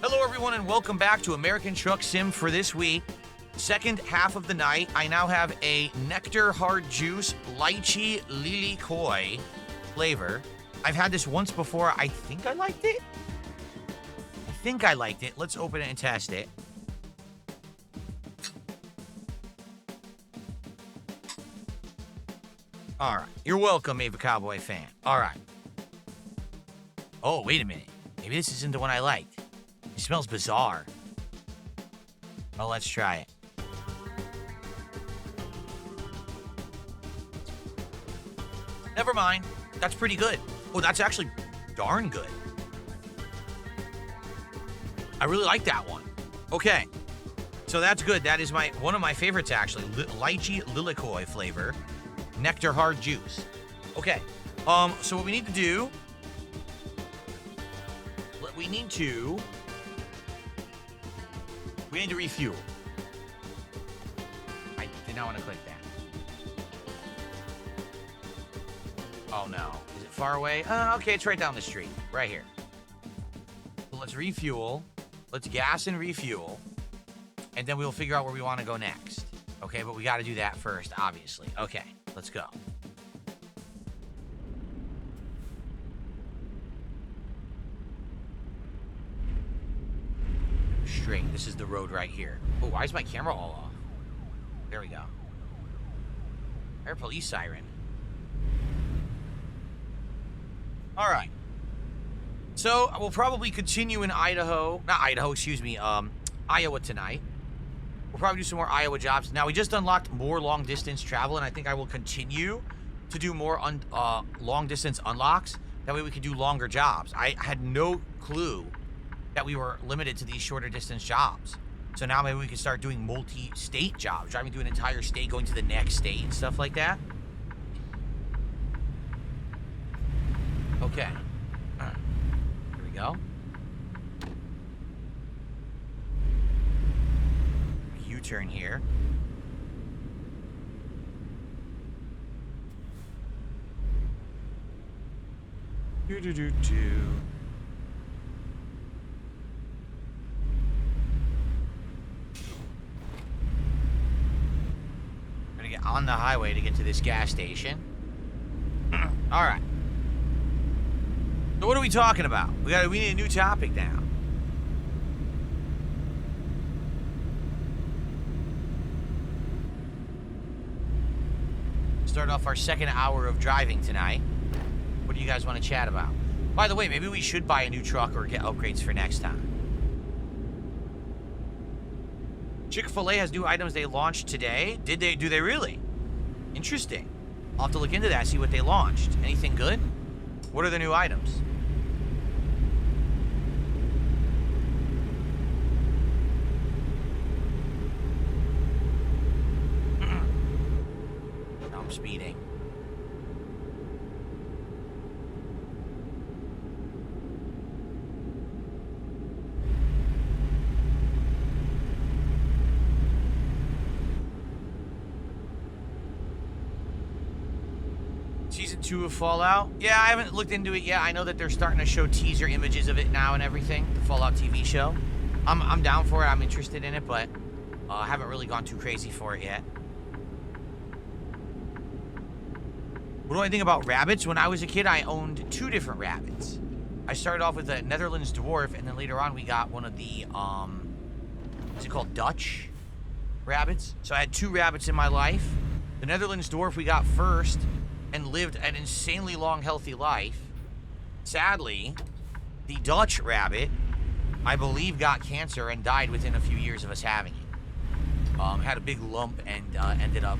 Hello everyone and welcome back to American Truck Sim for this week. Second half of the night, I now have a Nectar Hard Juice Lychee Lily Koi flavor. I've had this once before. I think I liked it. Let's open it and test it. All right. You're welcome, Ava Cowboy fan. All right. Oh, wait a minute. Maybe this isn't the one I liked. It smells bizarre. Oh, let's try it. Never mind. That's pretty good. Oh, that's actually darn good. I really like that one. Okay. So that's good. That is one of my favorites, actually. Lychee Lilikoi flavor. Nectar Hard Juice. Okay. So what we need to do... We need to refuel. I did not want to click that. Oh no. Is it far away? Okay, it's right down the street. Right here. So let's refuel. Let's gas and refuel. And then we'll figure out where we want to go next. Okay, but we got to do that first, obviously. Okay, let's go. Straight. This is the road right here. Oh, why is my camera all off? There we go. Air police siren. All right. So we'll probably continue in Iowa tonight. We'll probably do some more Iowa jobs. Now, we just unlocked more long-distance travel, and I think I will continue to do more long-distance unlocks. That way we can do longer jobs. I had no clue that we were limited to these shorter distance jobs. So now maybe we can start doing multi-state jobs, driving through an entire state, going to the next state and stuff like that. Okay. Here we go. U-turn here. Do-do-do-do. Get on the highway to get to this gas station. All right. So what are we talking about? We need a new topic now. Start off our second hour of driving tonight. What do you guys want to chat about? By the way, maybe we should buy a new truck or get upgrades for next time. Chick-fil-A has new items they launched today. Do they really? Interesting. I'll have to look into that, see what they launched. Anything good? What are the new items? Now I'm speeding. Season 2 of Fallout? Yeah, I haven't looked into it yet. I know that they're starting to show teaser images of it now and everything. The Fallout TV show. I'm down for it. I'm interested in it, but I haven't really gone too crazy for it yet. What do I think about rabbits? When I was a kid, I owned 2 different rabbits. I started off with a Netherlands dwarf, and then later on we got one of the, what's it called? Dutch rabbits. So I had 2 rabbits in my life. The Netherlands dwarf we got first, and lived an insanely long, healthy life. Sadly, the Dutch rabbit, I believe, got cancer and died within a few years of us having it. Had a big lump and ended up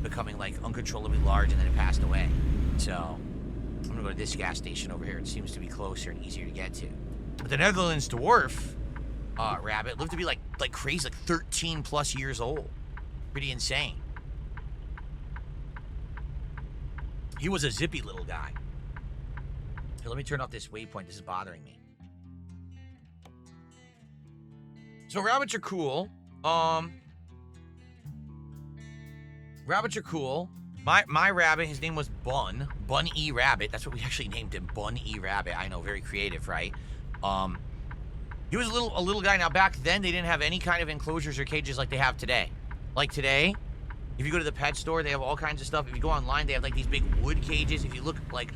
becoming like uncontrollably large, and then it passed away. So I'm gonna go to this gas station over here. It seems to be closer and easier to get to. But the Netherlands dwarf rabbit lived to be like crazy, like 13 plus years old. Pretty insane. He was a zippy little guy. Here, let me turn off this waypoint. This is bothering me. So rabbits are cool. Rabbits are cool. My rabbit, his name was Bun. Bun E Rabbit. That's what we actually named him. Bun E Rabbit. I know, very creative, right? He was a little guy. Now, back then, they didn't have any kind of enclosures or cages like they have today. Like today, if you go to the pet store, they have all kinds of stuff. If you go online, they have like these big wood cages. If you look like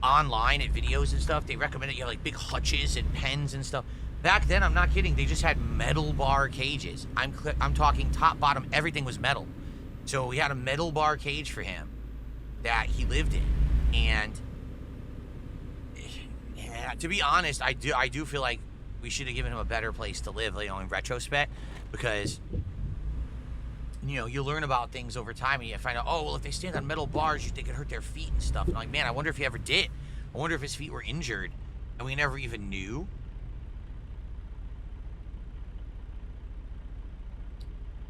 online at videos and stuff, they recommend that you have like big hutches and pens and stuff. Back then, I'm not kidding, they just had metal bar cages. I'm talking top, bottom, everything was metal. So we had a metal bar cage for him that he lived in. And yeah, to be honest, I do feel like we should have given him a better place to live, you know, in retrospect, because you know, you learn about things over time and you find out, oh, well, if they stand on metal bars, they could hurt their feet and stuff. And I'm like, man, I wonder if he ever did. I wonder if his feet were injured and we never even knew.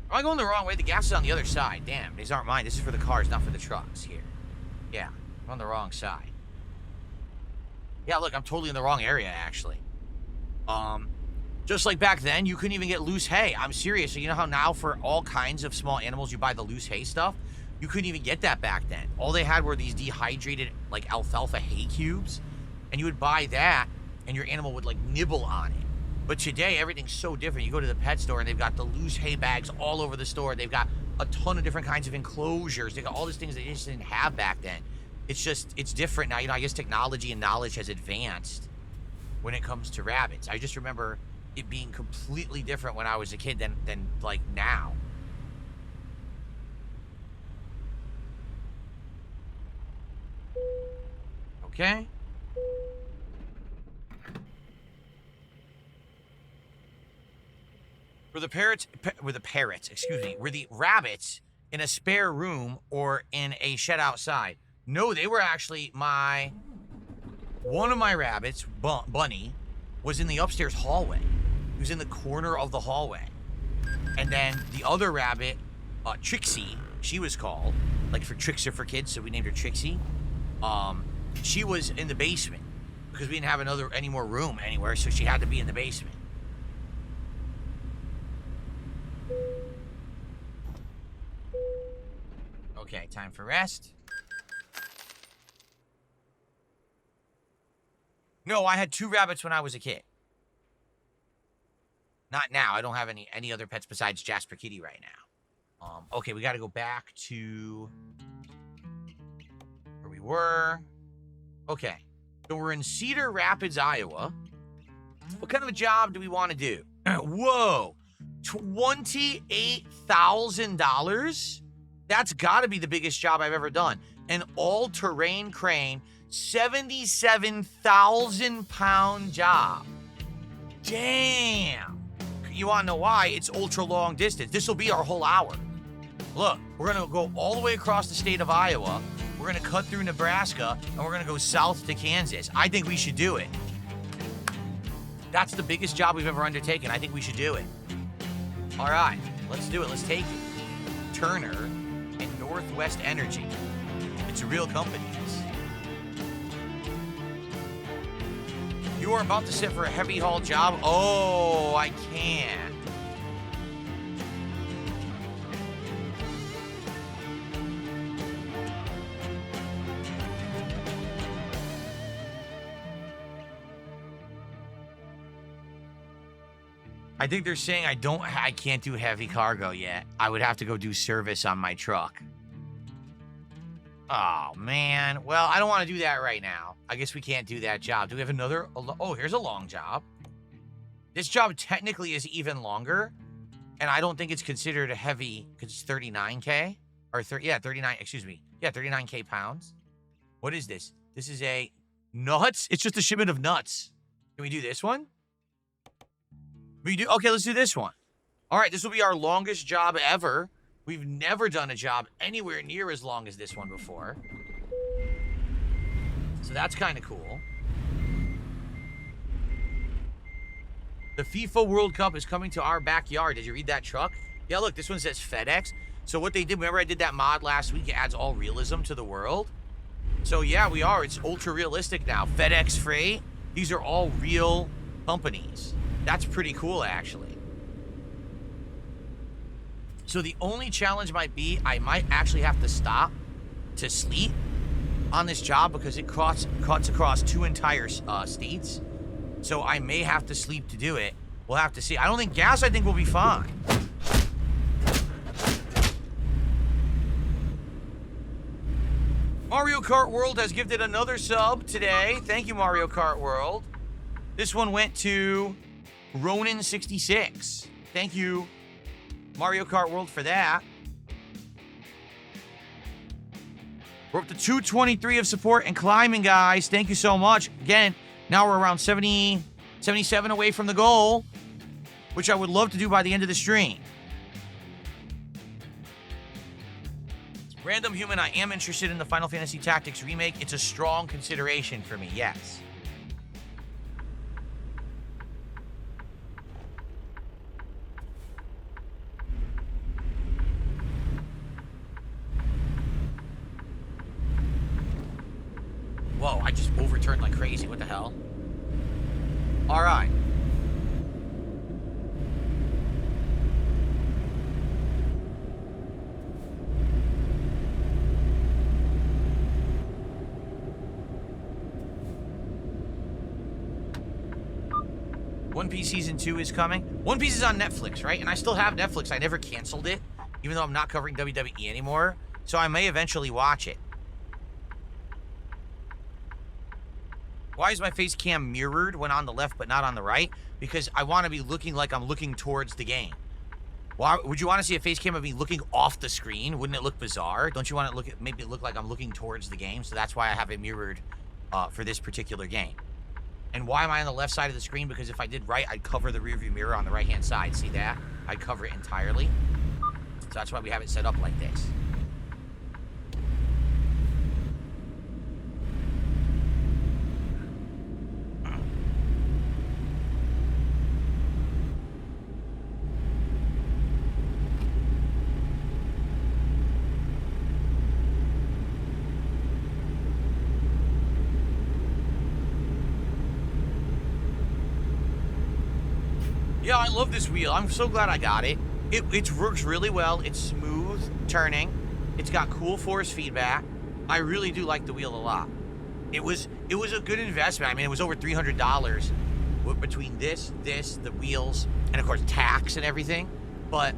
Am I going the wrong way? The gas is on the other side. Damn, these aren't mine. This is for the cars, not for the trucks here. Yeah, I'm on the wrong side. Yeah, look, I'm totally in the wrong area, actually. Just like back then, you couldn't even get loose hay. I'm serious. So you know how now for all kinds of small animals, you buy the loose hay stuff? You couldn't even get that back then. All they had were these dehydrated, like, alfalfa hay cubes. And you would buy that, and your animal would, like, nibble on it. But today, everything's so different. You go to the pet store, and they've got the loose hay bags all over the store. They've got a ton of different kinds of enclosures. They've got all these things they just didn't have back then. It's just, it's different now. You know, I guess technology and knowledge has advanced when it comes to rabbits. I just remember it being completely different when I was a kid than like now. Okay. Were the rabbits in a spare room or in a shed outside? No, they were actually one of my rabbits, Bunny, was in the upstairs hallway. He was in the corner of the hallway. And then the other rabbit, Trixie, she was called, like for tricks are for kids, so we named her Trixie. She was in the basement because we didn't have any more room anywhere, so she had to be in the basement. Okay, time for rest. No, I had 2 rabbits when I was a kid. Not now. I don't have any other pets besides Jasper Kitty right now. Okay, we got to go back to where we were. Okay, so we're in Cedar Rapids, Iowa. What kind of a job do we want to do? Whoa, $28,000? That's got to be the biggest job I've ever done. An all-terrain crane, 77,000-pound job. Damn. You want to know why? It's ultra long distance. This will be our whole hour. Look, we're going to go all the way across the state of Iowa. We're going to cut through Nebraska, and we're going to go south to Kansas. I think we should do it. That's the biggest job we've ever undertaken. I think we should do it. All right, let's do it. Let's take it. Turner and Northwest Energy. It's a real company. You are about to sit for a heavy haul job? Oh, I can't. I think they're saying I can't do heavy cargo yet. I would have to go do service on my truck. Oh, man. Well, I don't want to do that right now. I guess we can't do that job. Do we have another? Oh, here's a long job. This job technically is even longer, and I don't think it's considered a heavy because it's 39K. Or 39, excuse me. Yeah, 39K pounds. What is this? This is a nuts? It's just a shipment of nuts. Can we do this one? Okay, let's do this one. All right, this will be our longest job ever. We've never done a job anywhere near as long as this one before. So that's kind of cool. The FIFA World Cup is coming to our backyard. Did you read that truck? Yeah, look, this one says FedEx. So what they did, remember I did that mod last week? It adds all realism to the world. So yeah, we are. It's ultra realistic now. FedEx Freight. These are all real companies. That's pretty cool, actually. So the only challenge might be I might actually have to stop to sleep on this job because it cuts across 2 entire states. So I may have to sleep to do it. We'll have to see. I don't think gas, I think we'll be fine. Mario Kart World has gifted another sub today. Thank you, Mario Kart World. This one went to Ronin66. Thank you, Mario Kart World, for that. We're up to 223 of support and climbing, guys. Thank you so much. Again, now we're around 70, 77 away from the goal, which I would love to do by the end of the stream. Random Human, I am interested in the Final Fantasy Tactics remake. It's a strong consideration for me, yes. Whoa, I just overturned like crazy. What the hell? All right. One Piece Season 2 is coming. One Piece is on Netflix, right? And I still have Netflix. I never canceled it, even though I'm not covering WWE anymore. So I may eventually watch it. Why is my face cam mirrored when on the left but not on the right? Because I want to be looking like I'm looking towards the game. Why would you want to see a face cam of me looking off the screen? Wouldn't it look bizarre? Don't you want to make it look like I'm looking towards the game? So that's why I have it mirrored for this particular game. And why am I on the left side of the screen? Because if I did right, I'd cover the rearview mirror on the right-hand side. See that? I'd cover it entirely. So that's why we have it set up like this. Yeah, I love this wheel. I'm so glad I got it. It works really well. It's smooth turning. It's got cool force feedback. I really do like the wheel a lot. It was a good investment. I mean, it was over $300 between this, the wheels, and of course tax and everything. But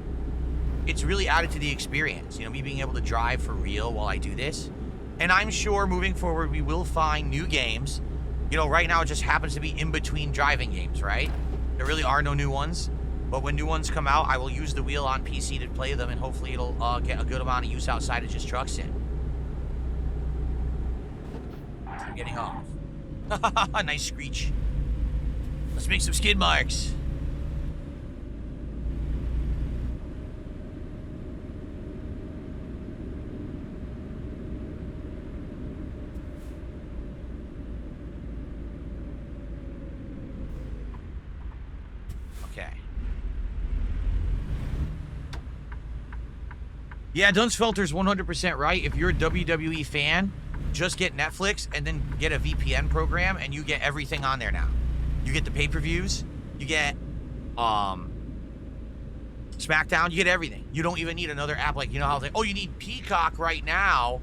it's really added to the experience. You know, me being able to drive for real while I do this. And I'm sure moving forward we will find new games. You know, right now it just happens to be in between driving games, right? There really are no new ones, but when new ones come out, I will use the wheel on PC to play them, and hopefully it'll get a good amount of use outside of just truck sim. I'm getting off. Nice screech. Let's make some skid marks. Yeah, Dunsfelter's 100% right. If you're a WWE fan, just get Netflix and then get a VPN program and you get everything on there now. You get the pay-per-views, you get SmackDown, you get everything. You don't even need another app like, you know how they, oh, you need Peacock right now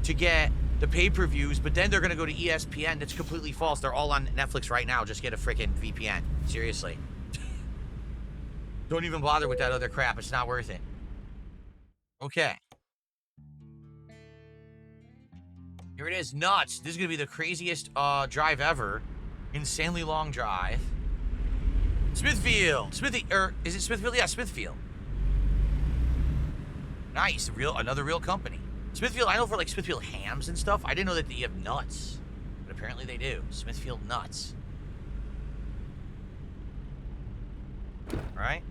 to get the pay-per-views, but then they're going to go to ESPN. That's completely false. They're all on Netflix right now. Just get a freaking VPN. Seriously. Don't even bother with that other crap. It's not worth it. Okay. Here it is. Nuts. This is going to be the craziest drive ever. Insanely long drive. Smithfield. Is it Smithfield? Yeah, Smithfield. Nice. Another real company. Smithfield, I know for like Smithfield hams and stuff. I didn't know that they have nuts. But apparently they do. Smithfield nuts. All right.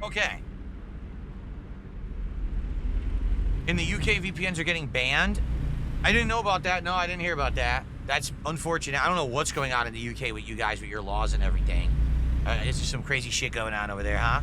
Okay. In the UK, VPNs are getting banned. I didn't know about that. No, I didn't hear about that. That's unfortunate. I don't know what's going on in the UK with you guys, with your laws and everything. There's just some crazy shit going on over there, huh?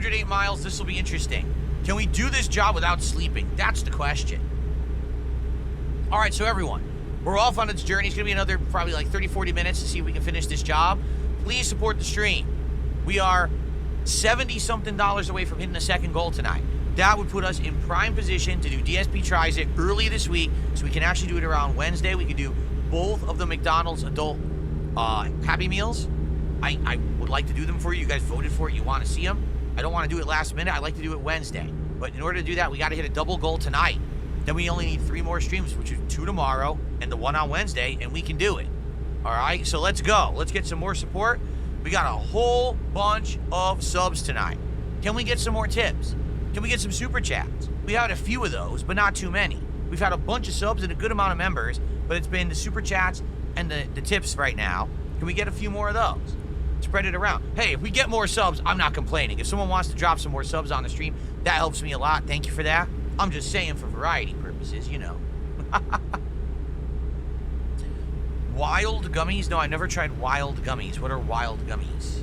208 miles. This will be interesting. Can we do this job without sleeping? That's the question. All right, so everyone, we're off on its journey. It's going to be another probably like 30, 40 minutes to see if we can finish this job. Please support the stream. We are $70-something away from hitting the second goal tonight. That would put us in prime position to do DSP Tries It early this week, so we can actually do it around Wednesday. We could do both of the McDonald's adult Happy Meals. I would like to do them for you. You guys voted for it. You want to see them. I don't want to do it last minute. I'd like to do it Wednesday. But in order to do that, we got to hit a double goal tonight. Then we only need 3 more streams, which is 2 tomorrow and the 1 on Wednesday, and we can do it. All right, so let's go. Let's get some more support. We got a whole bunch of subs tonight. Can we get some more tips? Can we get some super chats? We had a few of those, but not too many. We've had a bunch of subs and a good amount of members, but it's been the super chats and the tips right now. Can we get a few more of those? Spread it around. Hey, if we get more subs, I'm not complaining. If someone wants to drop some more subs on the stream, that helps me a lot. Thank you for that. I'm just saying for variety purposes, you know. Wild gummies? No, I never tried wild gummies. What are wild gummies?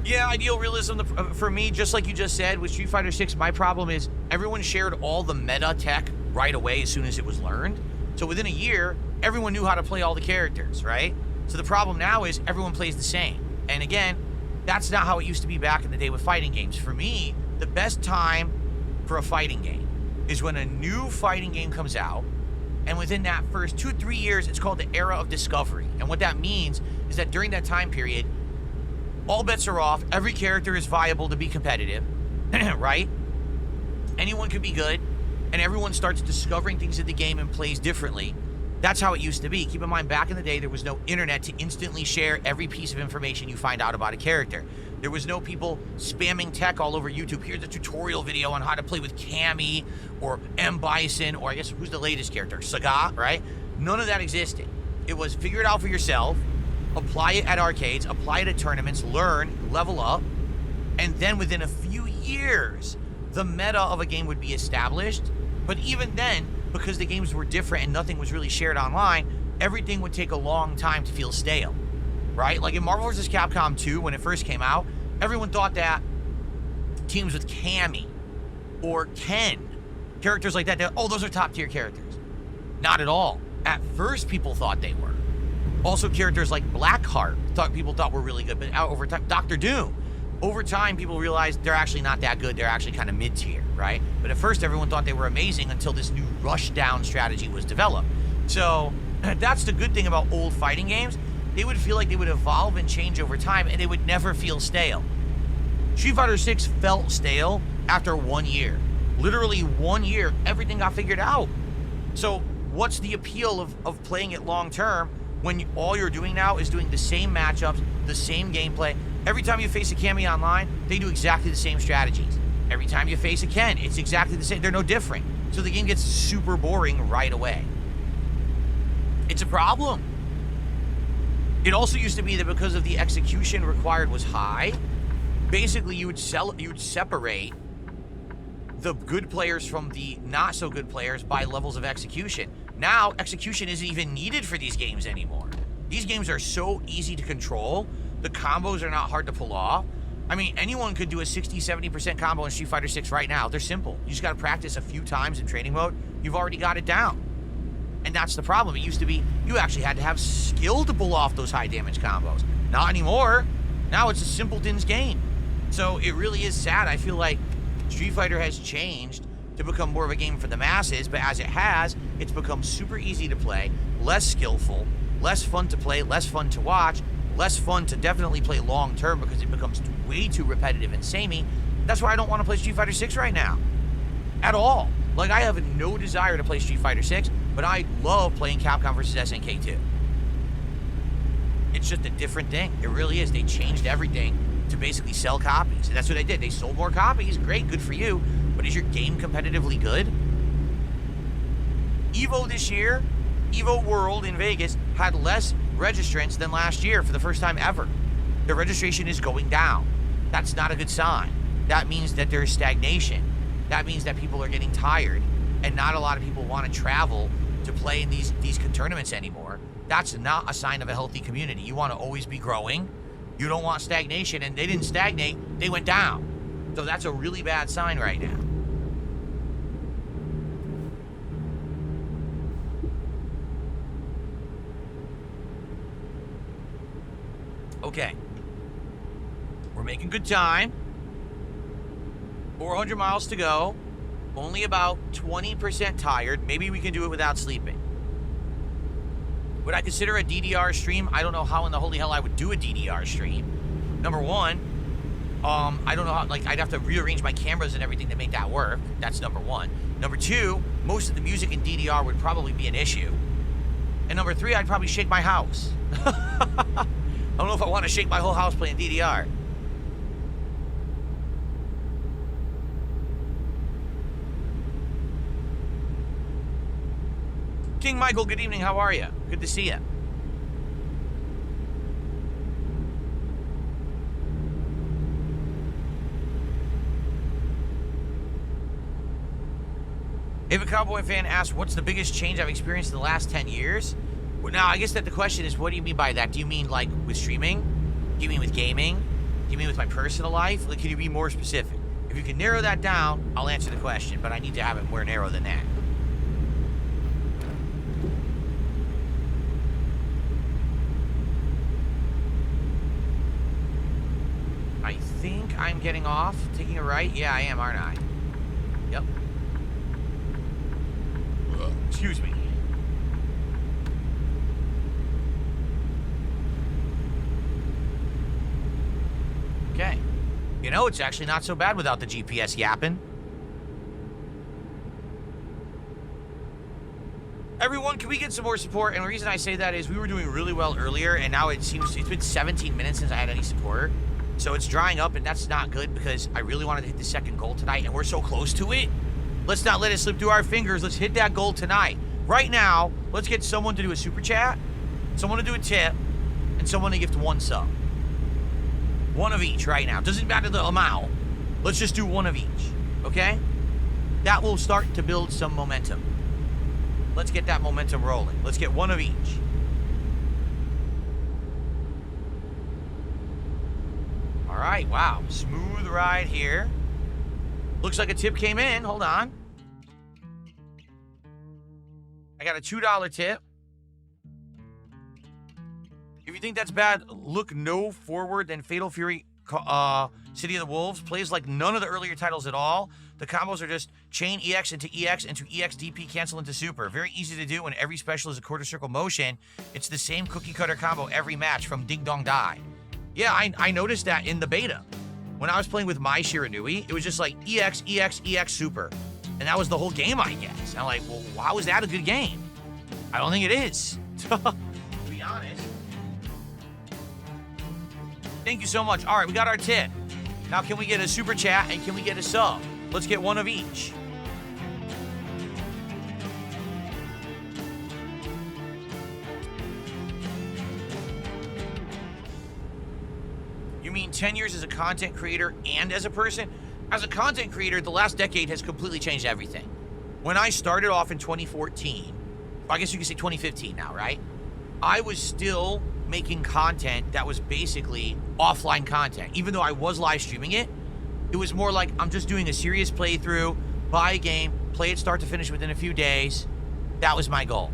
Yeah, ideal realism for me, just like you just said, with Street Fighter 6, my problem is everyone shared all the meta tech right away as soon as it was learned. So within a year, everyone knew how to play all the characters, right? So the problem now is everyone plays the same. And again, that's not how it used to be back in the day with fighting games. For me, the best time for a fighting game is when a new fighting game comes out, and within that first 2-3 years, it's called the era of discovery. And what that means is that during that time period, all bets are off. Every character is viable to be competitive, right? Anyone could be good, and everyone starts discovering things in the game and plays differently. That's how it used to be. Keep in mind, back in the day, there was no internet to instantly share every piece of information you find out about a character. There was no people spamming tech all over YouTube. Here's a tutorial video on how to play with Cammy or M. Bison, or I guess who's the latest character? Sagat, right? None of that existed. It was figure it out for yourself, apply it at arcades, apply it at tournaments, learn, level up, and then within a few years, the meta of a game would be established. But even then, because the games were different and nothing was really shared online, everything would take a long time to feel stale, right? Like in Marvel vs. Capcom 2, when it first came out, everyone thought that teams with Cammy or Ken, characters like that, oh, those are top tier characters. Not at all. At first, people thought they were. Also, characters like Blackheart, people thought were really good, but over time, Dr. Doom, over time, people realized they're actually not that good. They're actually kind of mid-tier, right? But at first, everyone thought they were amazing until this new rush-down strategy was developed. So that's the good thing about old fighting games. They would feel like they would evolve and change over time, and they would never feel stale. Street Fighter 6 felt stale after 1 year. Literally 1 year, everything got figured out. So what's the appeal of playing it long-term when all you're doing now is doing the same matchups, the same gameplay? Every time you face a Cammy online, they do exactly the same strategies. Every time you face a Ken, it's exactly the same. They're no different. So the game gets super boring right away. It's a problem. It also used to be that because of the execution required was high, basically you would separate the good players from the not so good players by levels of execution. Now, execution isn't even needed for these games anymore. These games are so easy to control. The combos are not hard to pull off. I mean, anyone could do a 60-70% combo in Street Fighter 6 right now. They're simple. You just got to practice a few times in training mode. You've already got it down. And that's the problem. It used to be you actually had to have skill to pull off those high damage combos. Not anymore. Now it's a simpleton's game. So it really is sad. I feel like Street Fighter has changed to become more of a game for the masses, but as it has, it's become super easy to play, less skillful, less fun to play, less fun to watch, less fun to definitely play long term because it becomes way too repetitive and samey. That's why I don't want to play Street Fighter 6 right now. At all. Like, I have no desire to play Street Fighter 6, but I love playing Capcom vs. SNK 2. It's just a different thing. It really is. They changed everything to basically sell copies. And that's what they did. They sold more copies. Great, good for you. But is your game competitively good? EVO this year, EVO World in Vegas, had less registrants than last year for the first time ever. The registration is going down. That's not a good sign. That means that there's stagnation. That means that people are getting tired. and not a lot of people want to travel to play in these tournaments anymore, that's not a sign of a healthy community. You want to always be growing. You don't want stagnation, and they didn't stagnate, they went down. So that's a really bad sign right now. Okay. We're making good time. 400 miles to go. Only about 20% tired. Maybe we can do it without sleeping. Would I consider a DDR stream? I don't know how in the holy hell I would do a DDR stream. Number one, I don't know how, like, I'd have to rearrange my cameras and everything to make that work. That's number one. Number two, most of the music in DDR would probably be an issue. And number three, I'd probably shake my house. I don't know if I want to shake my whole house playing DDR. King Michael, good evening. How are you? Good to see you. If a Cowboy fan asks, what's the biggest change I've experienced in the last 10 years? Well, now, I guess that the question is, what do you mean by that? Do you mean, like, with streaming? Do you mean with gaming? Do you mean with my personal life? Like, can you be more specific? If you can narrow that down, I'll answer the question, but I need to have it more narrow than that. I think I'm getting off, taking a right. Yeah, I am, aren't I? Yep. Excuse me. Okay. You know, it's actually not so bad without the GPS yapping. Everyone, can we get some more support? And the reason I say that is we were doing really well earlier, and now it seems it's been 17 minutes since I had any support. So it's drying up, and that's not good because I really wanted to hit the second goal tonight, and we're so close to it. Let's not let it slip through our fingers. Let's hit that goal tonight. Right now, let's get someone to do a super chat, someone to do a tip, and someone to gift one sub. One of each right now. Doesn't matter the amount. Let's just do one of each, okay? That will start to build some momentum. Let's get that momentum rolling. Let's get one of each. All right, wow. Smooth ride here. Looks like a tip came in. Hold on. I got a $2 tip. If you think that's bad, look no forward than Fatal Fury City of the Wolves. Plays like none of the earlier titles at all. The combos are just chain EX into EX DP cancel into super. Very easy to do when every special is a quarter circle motion. It's the same cookie cutter combo every match from Ding Dong Die. Yeah, I noticed that in the beta. When I was playing with my Shiranui, it was just like EX, EX, EX super. And that was the whole game, I guess. I'm like, well, how is that a good game? I don't think it is. To be honest. Thank you so much. All right, we got our tip. Now can we get a super chat and can we get a sub? Let's get one of each. You mean 10 years as a content creator and as a person? As a content creator, the last decade has completely changed everything. When I started off in 2014, I guess you can say 2015 now, right? I was still making content that was basically offline content. Even though I was live streaming it, it was more like I'm just doing a serious playthrough, buy a game, play it start to finish within a few days. That was my goal.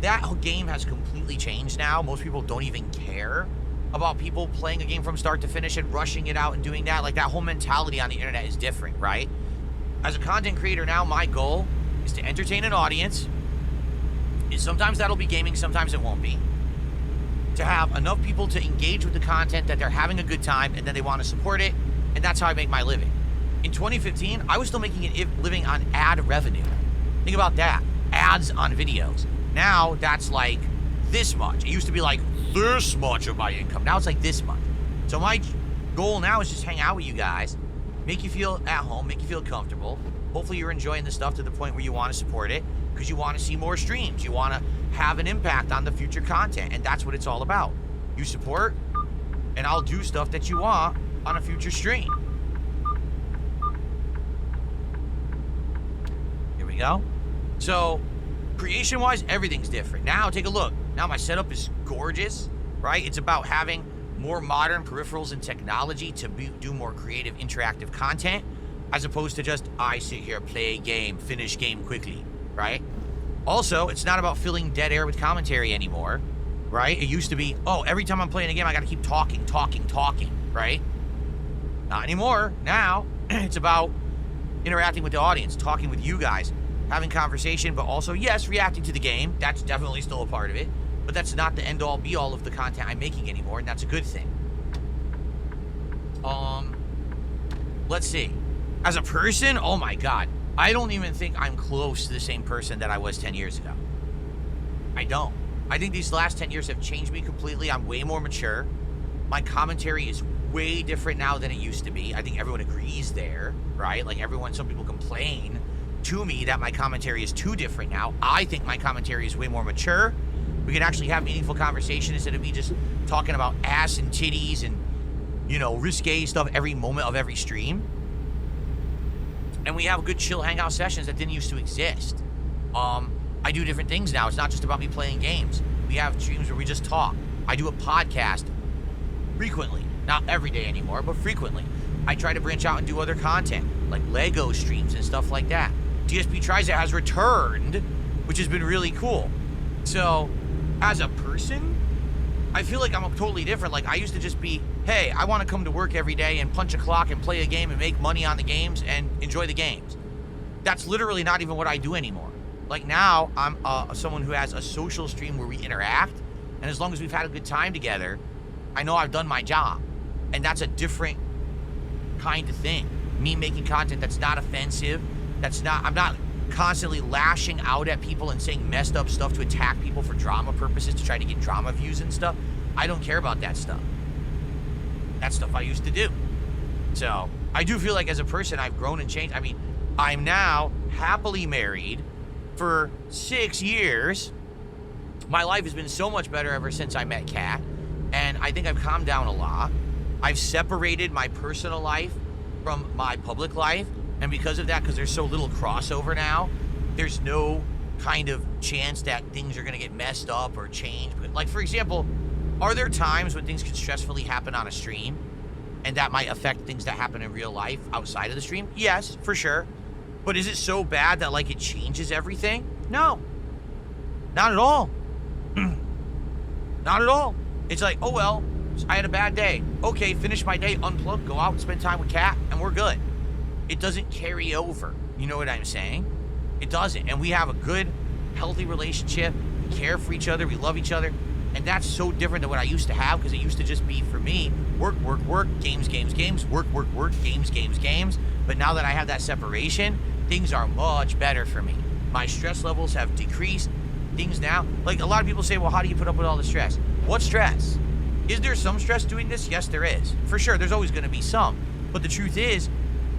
That whole game has completely changed now. Most people don't even care about people playing a game from start to finish and rushing it out and doing that. Like, that whole mentality on the internet is different, right? As a content creator now, my goal is to entertain an audience. Sometimes that'll be gaming, sometimes it won't be. To have enough people to engage with the content that they're having a good time and then they want to support it, and that's how I make my living. In 2015, I was still making a living on ad revenue. Think about that. Ads on videos. Now, that's like this much. It used to be like this much of my income. Now it's like this much. So my goal now is just hang out with you guys, make you feel at home, make you feel comfortable. Hopefully you're enjoying the stuff to the point where you want to support it because you want to see more streams. You want to have an impact on the future content, and that's what it's all about. You support, and I'll do stuff that you want on a future stream. Here we we go. So, creation-wise, everything's different. Now, take a look. Now my setup is gorgeous, right? It's about having more modern peripherals and technology to do more creative, interactive content, as opposed to just, I sit here, play a game, finish game quickly, right? Also, it's not about filling dead air with commentary anymore, right? It used to be, oh, every time I'm playing a game, I gotta keep talking, right? Not anymore. Now, it's about interacting with the audience, talking with you guys, having conversation, but also, yes, reacting to the game. That's definitely still a part of it, but that's not the end-all, be-all of the content I'm making anymore, and that's a good thing. Let's see. As a person, oh my God, I don't even think I'm close to the same person that I was 10 years ago. I don't. I think these last 10 years have changed me completely. I'm way more mature. My commentary is way different now than it used to be. I think everyone agrees there, right? Like some people complain to me that my commentary is too different now. I think my commentary is way more mature. We can actually have meaningful conversation instead of me just talking about ass and titties and, you know, risque stuff every moment of every stream. And we have good chill hangout sessions that didn't used to exist. I do different things now. It's not just about me playing games. We have streams where we just talk. I do a podcast frequently. Not every day anymore, but frequently. I try to branch out and do other content, like Lego streams and stuff like that. DSP Tries It has returned, which has been really cool. So, as a person, I feel like I'm totally different. Like, I used to just be, hey, I want to come to work every day and punch a clock and play a game and make money on the games and enjoy the games. That's literally not even what I do anymore. Like, now, I'm someone who has a social stream where we interact, and as long as we've had a good time together, I know I've done my job. And that's a different kind of thing. Me making content that's not offensive, I'm not constantly lashing out at people and saying messed up stuff to attack people for drama purposes, to try to get drama views and stuff. I don't care about that stuff. That's stuff I used to do. So, I do feel like as a person, I've grown and changed. I mean, I'm now happily married for 6 years. My life has been so much better ever since I met Kat, and I think I've calmed down a lot. I've separated my personal life from my public life, and because of that, because there's so little crossover now, there's no kind of chance that things are going to get messed up or change. Like, for example, are there times when things can stressfully happen on a stream, and that might affect things that happen in real life outside of the stream? Yes, for sure. But is it so bad that, like, it changes everything? No. Not at all. Not at all. It's like, oh, well, I had a bad day. Okay, finish my day, unplug, go out and spend time with Kat, and we're good. It doesn't carry over. You know what I'm saying? It doesn't. And we have a good, healthy relationship. We care for each other. We love each other. And that's so different than what I used to have, because it used to just be, for me, work, games, work, games. But now that I have that separation, things are much better for me. My stress levels have decreased. Things now, like a lot of people say, well, how do you put up with all the stress? What stress? Is there some stress doing this? Yes, there is. For sure, there's always going to be some. But the truth is,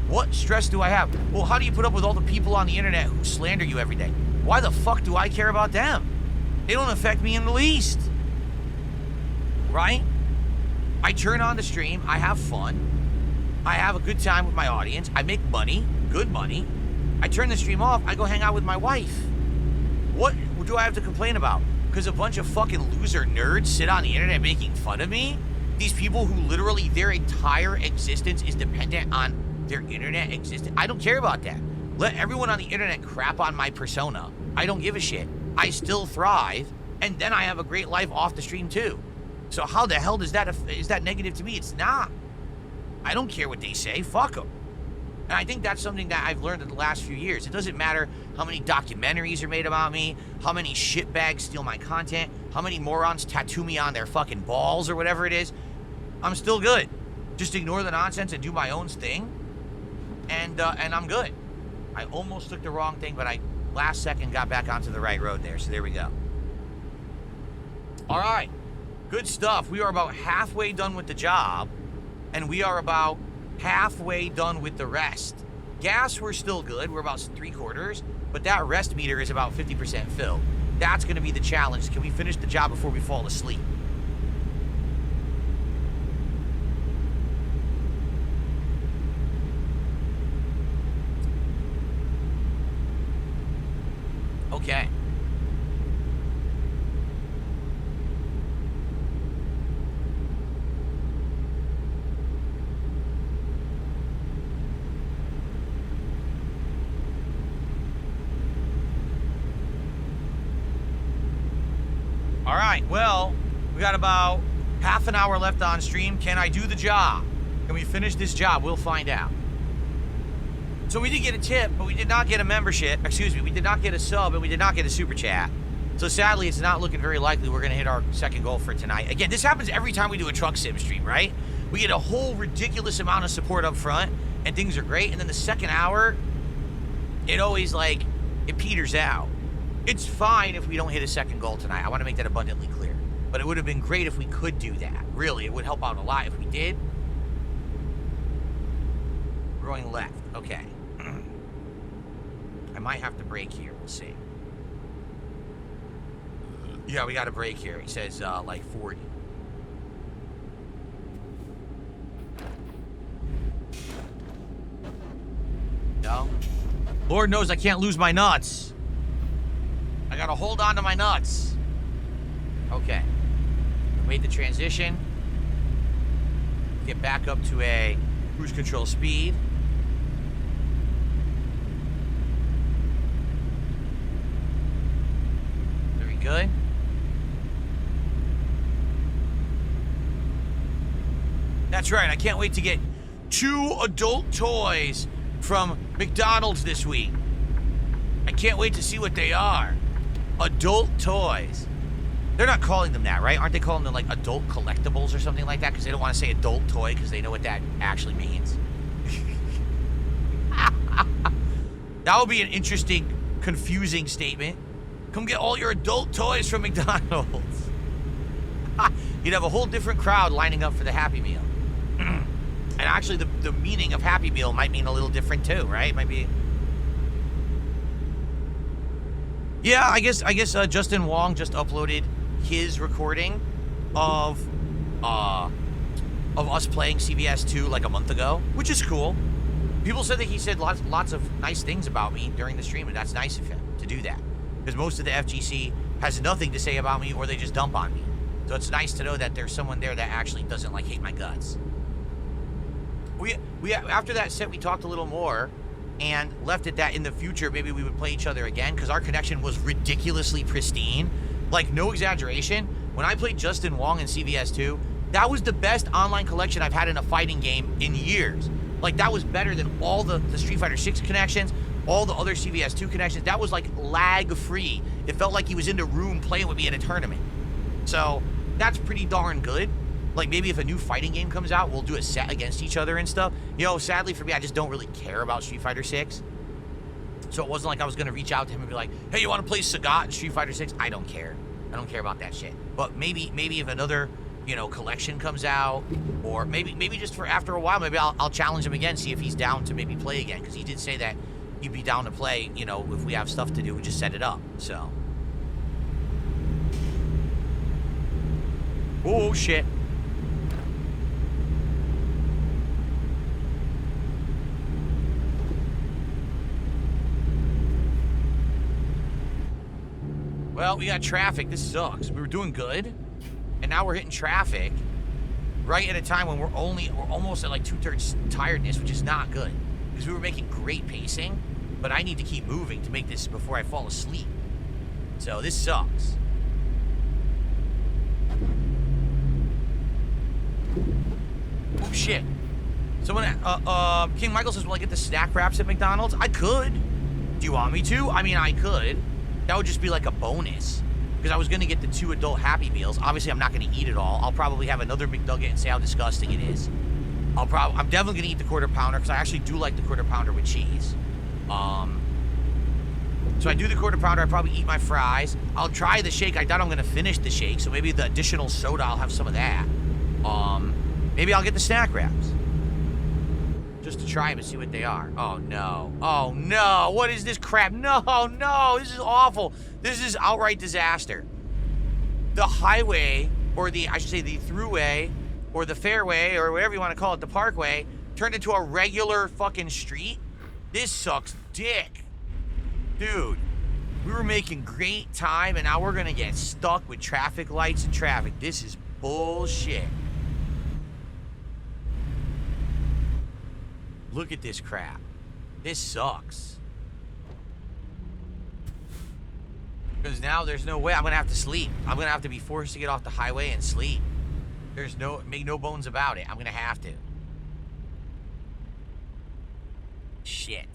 what stress do I have? Well, how do you put up with all the people on the internet who slander you every day? Why the fuck do I care about them? They don't affect me in the least. Right? I turn on the stream, I have fun, I have a good time with my audience, I make money, good money. I turn the stream off, I go hang out with my wife. What do I have to complain about? Because a bunch of fucking loser nerds sit on the internet making fun of me? These people who literally their entire existence is dependent on their internet existence? I don't care about that. Let everyone on the internet crap on my persona. I don't give a shit. I still thrive, and then I have a great life off the stream too. So how the hell is that negative to me? It's not. I don't care what they say. Fuck them. And I think that's something that I've learned in the last few years. It doesn't matter how many documentaries are made about me, how many shitbags steal my content, how many morons tattoo me on their fucking balls or whatever it is. I'm still good. Just ignore the nonsense and do my own thing, and I'm good. I almost took the wrong thing, but I last second got back onto the right road there. So there we go. All right. Good stuff. We are about halfway done with the job, and we are about halfway done with the rest. Gas, we're still good. We're about 3/4, but that rest meter is about 50% filled. That's going to be the challenge. Can we finish the job before we fall asleep? Okay. All right, well, we got about half an hour left on stream. Can I do the job? Can we finish this job? We'll find out. So we did get a tip, but we did not get a membership. Excuse me, we did not get a sub, and we did not get a super chat. So sadly, it's not looking very likely we're going to hit our second goal for tonight. Again, this happens every time we do a truck sim stream, right? We get a whole ridiculous amount of support up front, and things are great. And then the second hour, it always, like, it peters out. It's fine if we don't hit a second goal tonight. I want to make that abundantly clear. But it would have been great if we could do that. Really, it would help out a lot if we did. We're going left. Okay. I might have to brake here. We'll see. Yeah, we got a brake here. He says, like 40. No? Lord knows I can't lose my nuts. I gotta hold on to my nuts. Okay. We made the transition. Get back up to a cruise control speed. Very good. That's right. I can't wait to get 2 adult toys from McDonald's this week. I can't wait to see what they are. Adult toys. They're not calling them that, right? Aren't they calling them like adult collectibles or something like that? Because they don't want to say adult toy because they know what that actually means. That would be an interesting, confusing statement. Come get all your adult toys from McDonald's. You'd have a whole different crowd lining up for the Happy Meal. And actually, the meaning of Happy Meal might mean a little different too, right? It might be... Yeah, I guess Justin Wong just uploaded his recording of us playing CVS 2 like a month ago, which is cool. People said that he said lots of nice things about me during the stream, and that's nice of him to do that. Because most of the FGC has nothing to say about me, or they just dump on me. So it's nice to know that there's someone there that actually doesn't like hate my guts. We after that set, we talked a little more and left it that in the future maybe we would play each other again because our connection was ridiculously pristine. Like, no exaggeration, when I played Justin Wong in CVS 2, that was the best online collection I've had in a fighting game in years. Like, that was better than all the Street Fighter 6 connections, all the other CVS 2 connections. That was like lag-free. It felt like he was in the room playing with me at a tournament. So that's pretty darn good. Like, maybe if a new fighting game comes out, we'll do a set against each other and stuff. You know, sadly for me, I just don't really care about Street Fighter 6. So it wasn't like I was going to reach out to him and be like, hey, you want to play Sagat in Street Fighter 6? I don't care. I don't care about that shit. But maybe if another, you know, collection comes out, or maybe just for after a while, maybe I'll challenge him again, see if he's down to maybe play again. Because he did say that he'd be down to play, you know, if we have stuff to do, we just set it up. So. Oh, shit. Well, we got traffic. This sucks. We were doing good, and now we're hitting traffic right at a time when we're almost at like 2/3 tiredness, which is not good because we were making great pacing, but I need to keep moving to make this before I fall asleep. So this sucks. Oh shit! Someone, King Michael says, "Will I get the snack wraps at McDonald's?" I could. Do you want me to? I mean, I could. That would just be like a bonus. Because I was going to get the 2 adult Happy Meals. Obviously, I'm not going to eat it all. I'll probably have another McNugget and say how disgusting it is. I'm definitely going to eat the Quarter Pounder because I actually do like the Quarter Pounder with cheese. So I do the Quarter Pounder. I probably eat my fries. I'll try the shake. I doubt I'm going to finish the shake. So maybe the additional soda, I'll have some of that. Maybe I'll get the snack wraps. Just to try them and see what they are. Oh, no. Oh, no. What is this crap? No, no. This is awful. This is outright disaster. The highway, or I should say the throughway, or the fairway, or whatever you want to call it, the parkway, turned into a regular fucking street. This sucks dick. Dude. We were making great time, and now we're gonna get stuck with traffic lights and traffic. This is bullshit. Look at this crap. This sucks. Because now there's no way I'm gonna have to sleep. I'm gonna have to be forced to get off the highway and sleep. Make no bones about it. I'm gonna have to. Shit.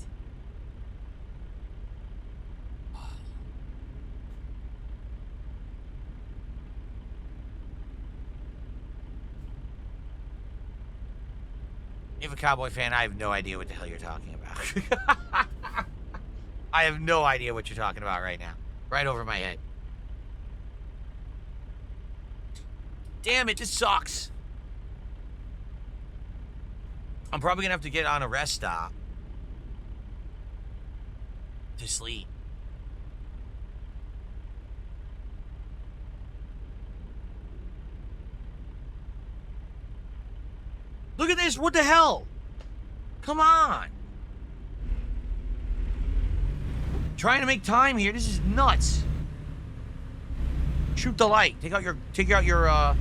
If a Cowboy fan, I have no idea what the hell you're talking about. I have no idea what you're talking about right now. Right over my head. Damn it, this sucks. I'm probably gonna have to get on a rest stop to sleep. Look at this, what the hell? Come on. Trying to make time here, this is nuts. Shoot the light. Take out your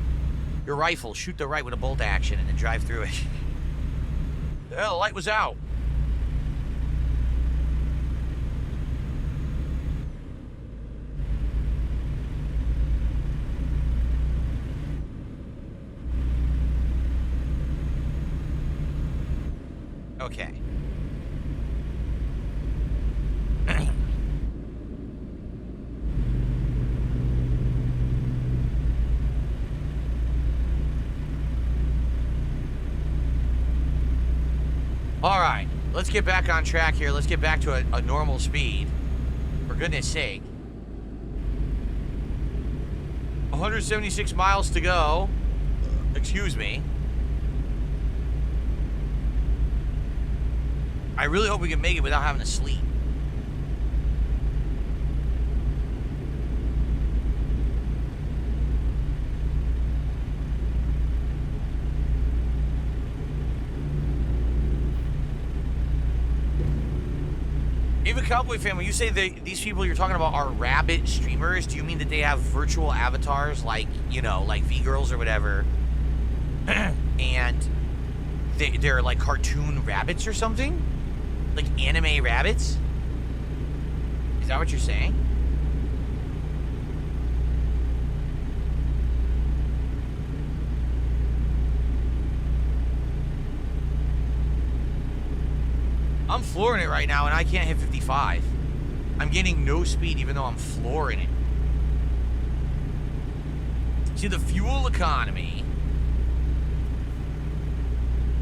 rifle, shoot the right with a bolt action, and then drive through it. The hell, the light was out. Okay. All right, let's get back on track here. Let's get back to a normal speed. For goodness sake. 176 miles to go. Excuse me. I really hope we can make it without having to sleep. Even Cowboy fan, when you say these people you're talking about are rabbit streamers, do you mean that they have virtual avatars like, you know, like V-Girls or whatever, and they're like cartoon rabbits or something? Like anime rabbits? Is that what you're saying? I'm flooring it right now and I can't hit 55. I'm getting no speed even though I'm flooring it. See, the fuel economy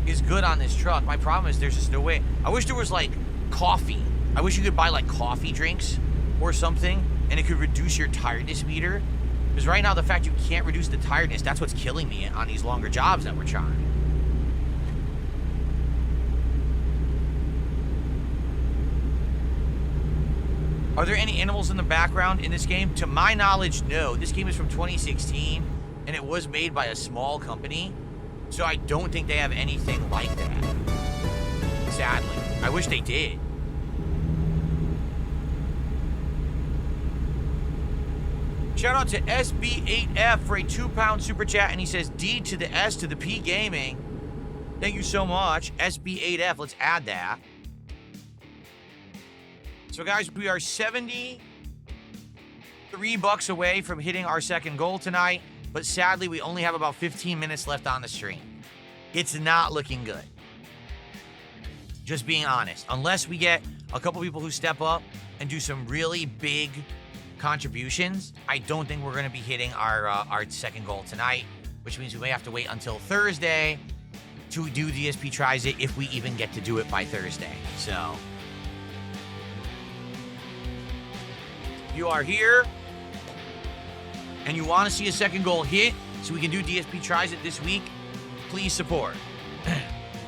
is good on this truck. My problem is there's just no way. I wish there was like coffee. I wish you could buy like coffee drinks or something and it could reduce your tiredness meter. Because right now the fact you can't reduce the tiredness, that's what's killing me on these longer jobs that we're trying. Are there any animals in the background in this game? To my knowledge, no. This game is from 2016 and it was made by a small company. So I don't think they have anything like that. Sadly. I wish they did. Shout out to SB8F for a £2 super chat, and he says D to the S to the P Gaming. Thank you so much. SB8F, let's add that. So guys, we are 73 bucks away from hitting our second goal tonight. But sadly, we only have about 15 minutes left on the stream. It's not looking good. Just being honest. Unless we get a couple people who step up and do some really big contributions, I don't think we're going to be hitting our second goal tonight, which means we may have to wait until Thursday to do DSP Tries It if we even get to do it by Thursday. So, if you are here and you want to see a second goal hit so we can do DSP Tries It this week, please support.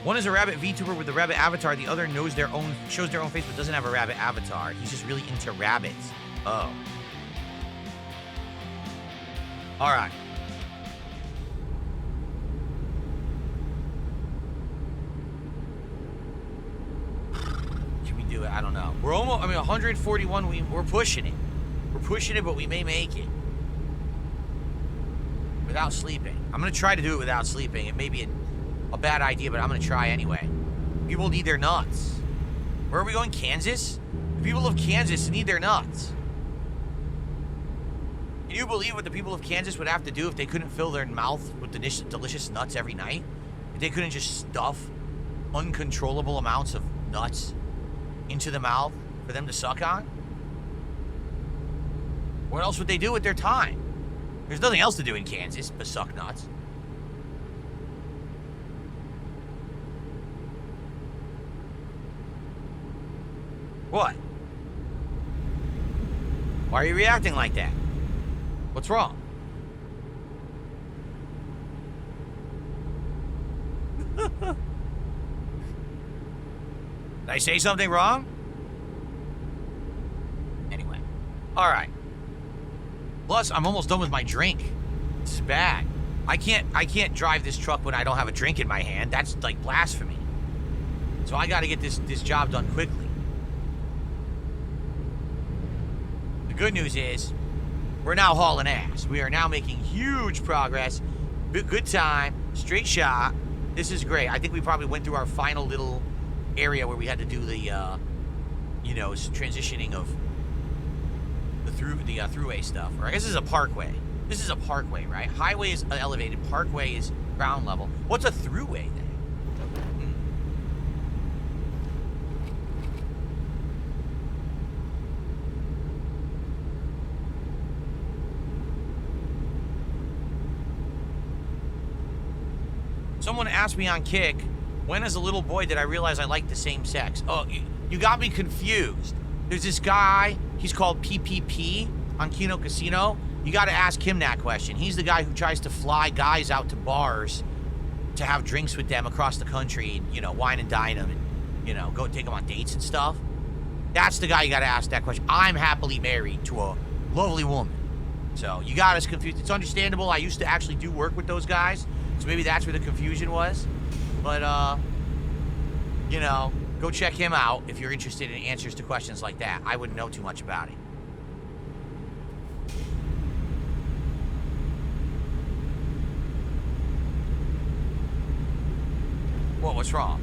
One is a rabbit VTuber with a rabbit avatar. The other shows their own face but doesn't have a rabbit avatar. He's just really into rabbits. Oh. All right. Can we do it? I don't know. We're almost, 141, we're pushing it. pushing it, but we may make it. Without sleeping. I'm going to try to do it without sleeping. It may be a bad idea, but I'm going to try anyway. People need their nuts. Where are we going? Kansas? The people of Kansas need their nuts. Can you believe what the people of Kansas would have to do if they couldn't fill their mouth with delicious nuts every night? If they couldn't just stuff uncontrollable amounts of nuts into the mouth for them to suck on? What else would they do with their time? There's nothing else to do in Kansas but suck nuts. What? Why are you reacting like that? What's wrong? Did I say something wrong? Anyway. Alright. Plus, I'm almost done with my drink. It's bad. I can't drive this truck when I don't have a drink in my hand. That's like blasphemy. So I gotta get this job done quickly. The good news is, we're now hauling ass. We are now making huge progress. Good time. Straight shot. This is great. I think we probably went through our final little area where we had to do the, you know, transitioning of the throughway stuff. Or I guess this is a parkway. This is a parkway, right? Highway is elevated. Parkway is ground level. What's a throughway then? Someone asked me on Kick, when as a little boy did I realize I liked the same sex? Oh, you got me confused. There's this guy, he's called PPP on Kino Casino. You got to ask him that question. He's the guy who tries to fly guys out to bars to have drinks with them across the country and, you know, wine and dine them and, you know, go take them on dates and stuff. That's the guy you got to ask that question. I'm happily married to a lovely woman. So you got us confused. It's understandable. I used to actually do work with those guys. So maybe that's where the confusion was. But, you know, go check him out if you're interested in answers to questions like that. I wouldn't know too much about it. What's wrong?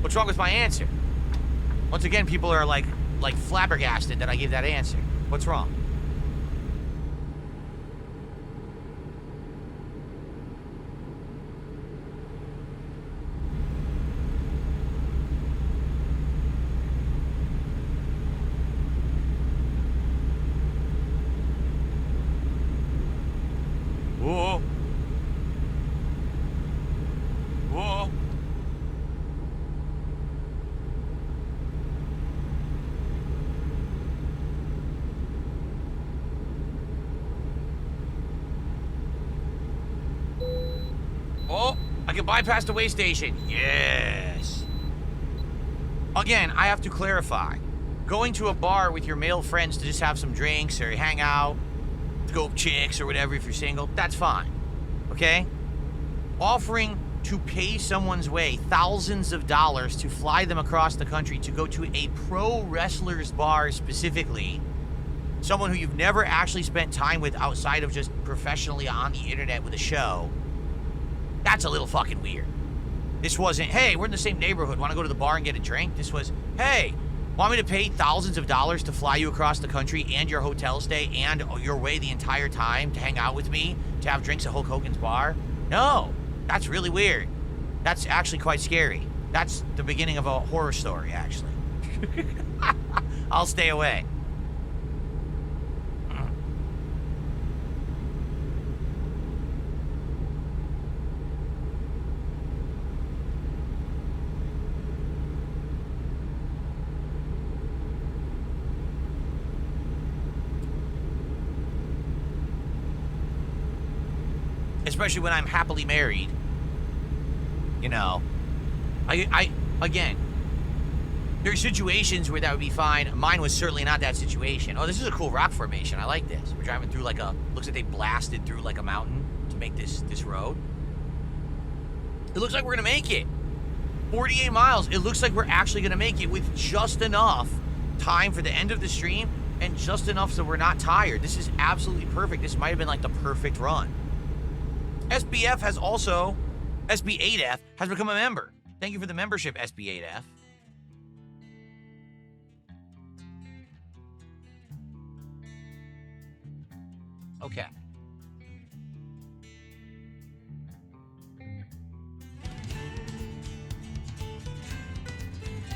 What's wrong with my answer? Once again, people are like flabbergasted that I gave that answer. What's wrong? Whoa. Whoa. Oh, I can bypass the way station. Yes. Again, I have to clarify. Going to a bar with your male friends to just have some drinks or hang out, scope chicks or whatever if you're single, that's fine. Okay? Offering to pay someone's way thousands of dollars to fly them across the country to go to a pro wrestler's bar specifically, someone who you've never actually spent time with outside of just professionally on the internet with a show, that's a little fucking weird. This wasn't, hey, we're in the same neighborhood, want to go to the bar and get a drink? This was, hey, want me to pay thousands of dollars to fly you across the country and your hotel stay and your way the entire time to hang out with me, to have drinks at Hulk Hogan's bar? No, that's really weird. That's actually quite scary. That's the beginning of a horror story, actually. I'll stay away. Especially when I'm happily married. You know. Again, there are situations where that would be fine. Mine was certainly not that situation. Oh, this is a cool rock formation. I like this. We're driving through like a, looks like they blasted through like a mountain to make this road. It looks like we're gonna make it. 48 miles. It looks like we're actually gonna make it with just enough time for the end of the stream and just enough so we're not tired. This is absolutely perfect. This might have been like the perfect run. SBF has also, SB8F has become a member. Thank you for the membership, SB8F. Okay.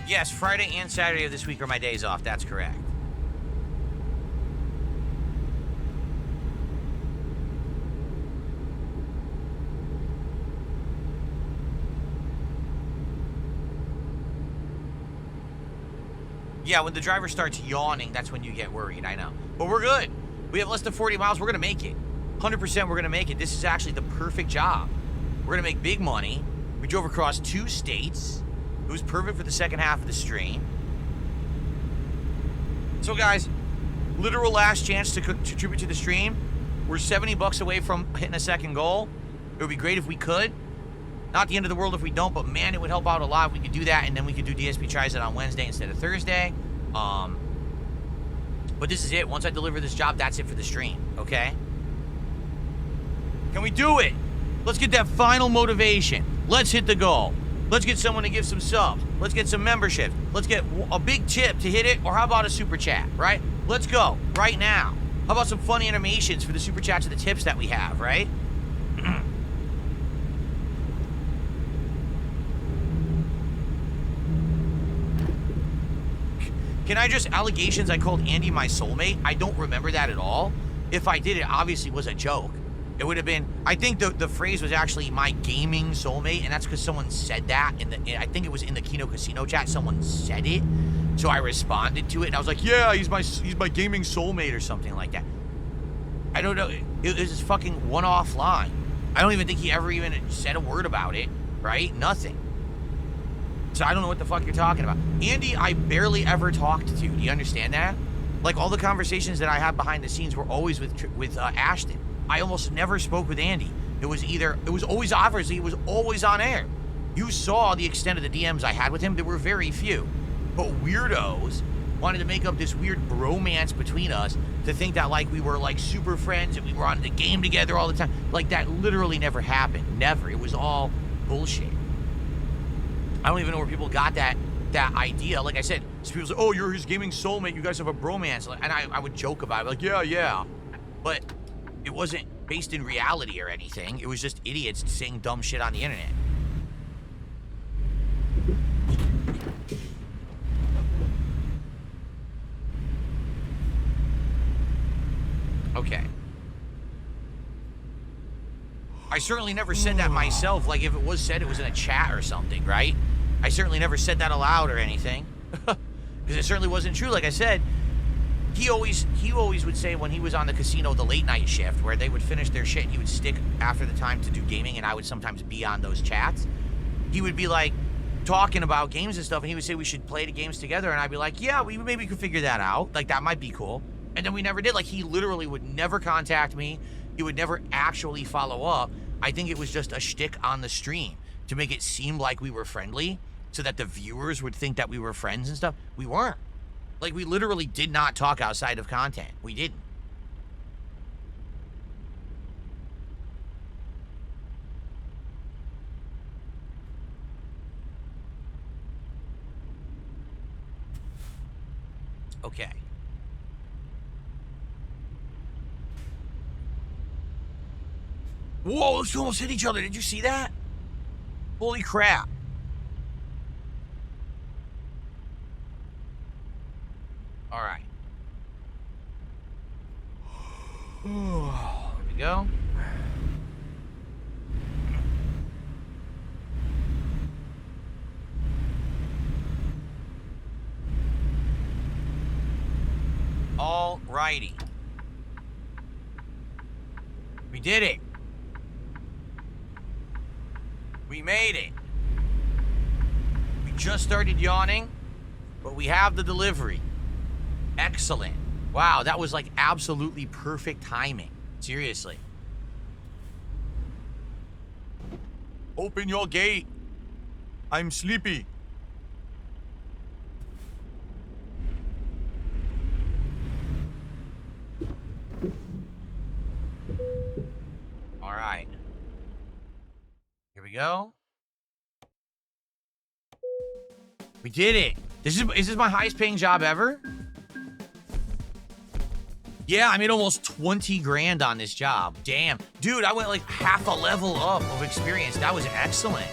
Yes, Friday and Saturday of this week are my days off. That's correct. Yeah, when the driver starts yawning, that's when you get worried, I know. But we're good. We have less than 40 miles. We're going to make it. 100% we're going to make it. This is actually the perfect job. We're going to make big money. We drove across 2 states. It was perfect for the second half of the stream. So, guys, literal last chance to contribute to the stream. We're 70 bucks away from hitting a second goal. It would be great if we could. Not the end of the world if we don't, but man, it would help out a lot if we could do that, and then we could do DSP Tries It on Wednesday instead of Thursday. But this is it. Once I deliver this job, that's it for the stream, okay? Can we do it? Let's get that final motivation. Let's hit the goal. Let's get someone to give some subs. Let's get some memberships. Let's get a big tip to hit it, or how about a super chat, right? Let's go right now. How about some funny animations for the super chats and the tips that we have, right? Can I just allegations I called Andy my soulmate? I don't remember that at all. If I did, it obviously was a joke. It would have been, I think the phrase was actually my gaming soulmate, and that's because someone said that I think it was in the Kino Casino chat, someone said it. So I responded to it, and I was like, yeah, he's my gaming soulmate or something like that. I don't know, it was this fucking one-off line. I don't even think he ever even said a word about it, right? Nothing. So I don't know what the fuck you're talking about. Andy, I barely ever talked to. Do you understand that? Like, all the conversations that I had behind the scenes were always with Ashton. I almost never spoke with Andy. It was always, obviously, it was always on air. You saw the extent of the DMs I had with him. There were very few. But weirdos wanted to make up this weird bromance between us to think that, like, we were, like, super friends and we were on the game together all the time. Like, that literally never happened. Never. It was all bullshit. I don't even know where people got that idea. Like I said, people say, oh, you're his gaming soulmate. You guys have a bromance. And I would joke about it. Like, yeah. But it wasn't based in reality or anything. It was just idiots saying dumb shit on the internet. Okay. I certainly never said that myself. Like, if it was said, it was in a chat or something, right? I certainly never said that aloud or anything. Because it certainly wasn't true. Like I said, he always would say when he was on the casino, the late night shift, where they would finish their shit and he would stick after the time to do gaming, and I would sometimes be on those chats. He would be like talking about games and stuff, and he would say we should play the games together, and I'd be like, yeah, we maybe could figure that out. Like, that might be cool. And then we never did. Like, he literally would never contact me. He would never actually follow up. I think it was just a shtick on the stream to make it seem like we were friendly so that the viewers would think that we were friends and stuff. We weren't. Like, we literally did not talk outside of content. We didn't. Okay. Whoa, those two almost hit each other. Did you see that? Holy crap. All right. There we go. All righty. We did it. We made it. We just started yawning, but we have the delivery. Excellent. Wow, that was like absolutely perfect timing. Seriously. Open your gate. I'm sleepy. go. We did it. Is this my highest paying job ever? Yeah, I made almost 20 grand on this job. Damn. Dude, I went like half a level up of experience. That was excellent.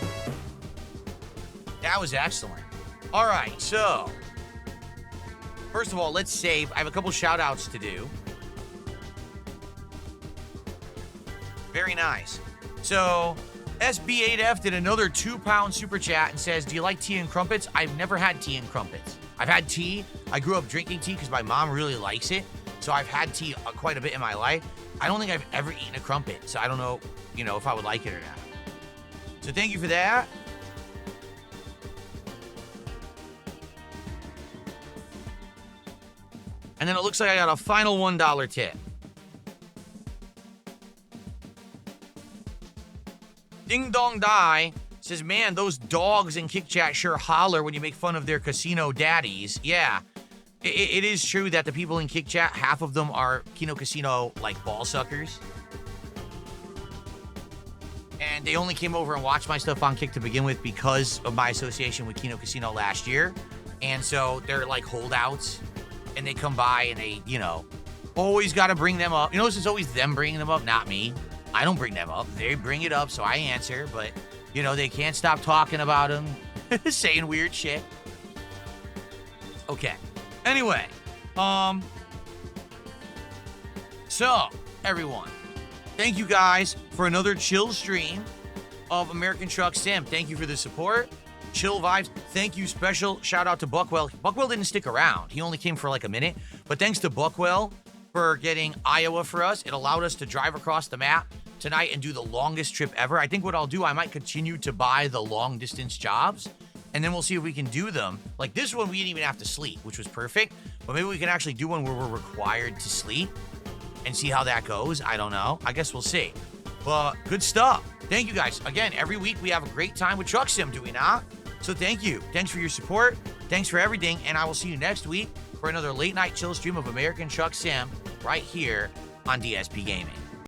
That was excellent. All right, so first of all, let's save. I have a couple shout outs to do. Very nice. So SB8F did another £2 super chat and says, do you like tea and crumpets? I've never had tea and crumpets. I've had tea. I grew up drinking tea because my mom really likes it. So I've had tea quite a bit in my life. I don't think I've ever eaten a crumpet. So I don't know, if I would like it or not. So thank you for that. And then it looks like I got a final $1 tip. Ding Dong Die says, man, those dogs in Kick Chat sure holler when you make fun of their casino daddies. Yeah, it is true that the people in Kick Chat, half of them are Kino Casino, like, ball suckers. And they only came over and watched my stuff on Kick to begin with because of my association with Kino Casino last year. And so they're, like, holdouts. And they come by and they, always got to bring them up. Notice it's always them bringing them up, not me. I don't bring them up. They bring it up, so I answer. But, they can't stop talking about them, saying weird shit. Okay. Anyway, so, everyone, thank you guys for another chill stream of American Truck Sim. Thank you for the support. Chill vibes. Thank you. Special shout out to Buckwell. Buckwell didn't stick around. He only came for like a minute. But thanks to Buckwell for getting Iowa for us. It allowed us to drive across the map tonight and do the longest trip ever. I think what I'll do, I might continue to buy the long distance jobs. And then we'll see if we can do them. Like this one, we didn't even have to sleep, which was perfect. But maybe we can actually do one where we're required to sleep and see how that goes. I don't know. I guess we'll see. But good stuff. Thank you guys. Again, every week we have a great time with Truck Sim, do we not? So thank you. Thanks for your support. Thanks for everything. And I will see you next week for another late night chill stream of American Truck Sim right here on DSP Gaming.